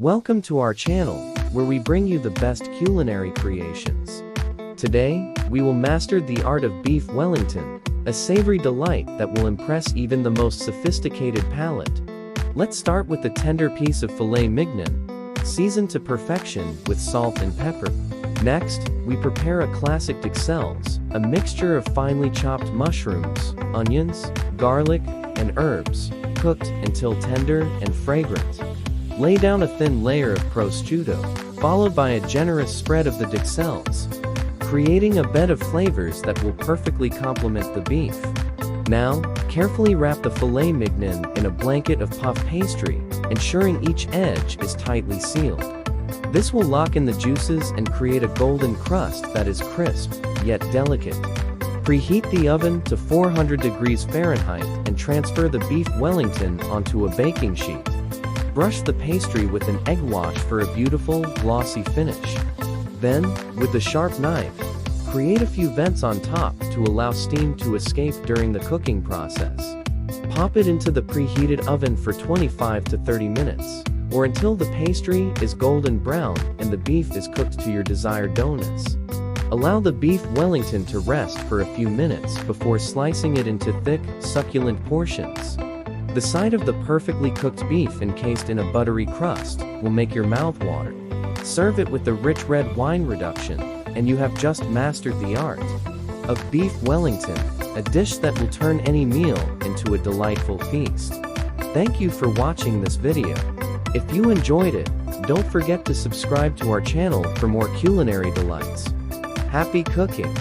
Welcome to our channel, where we bring you the best culinary creations. Today, we will master the art of Beef Wellington, a savory delight that will impress even the most sophisticated palate. Let's start with the tender piece of filet mignon, seasoned to perfection with salt and pepper. Next, we prepare a classic d'Ixelles, a mixture of finely chopped mushrooms, onions, garlic, and herbs, cooked until tender and fragrant. Lay down a thin layer of prosciutto, followed by a generous spread of the d'Ixelles, creating a bed of flavors that will perfectly complement the beef. Now, carefully wrap the filet mignon in a blanket of puff pastry, ensuring each edge is tightly sealed. This will lock in the juices and create a golden crust that is crisp, yet delicate. Preheat the oven to 400 degrees Fahrenheit and transfer the Beef Wellington onto a baking sheet. Brush the pastry with an egg wash for a beautiful, glossy finish. Then, with a sharp knife, create a few vents on top to allow steam to escape during the cooking process. Pop it into the preheated oven for 25 to 30 minutes, or until the pastry is golden brown and the beef is cooked to your desired doneness. Allow the Beef Wellington to rest for a few minutes before slicing it into thick, succulent portions. The sight of the perfectly cooked beef encased in a buttery crust will make your mouth water. Serve it with the rich red wine reduction, and you have just mastered the art of Beef Wellington, a dish that will turn any meal into a delightful feast. Thank you for watching this video. If you enjoyed it, don't forget to subscribe to our channel for more culinary delights. Happy cooking!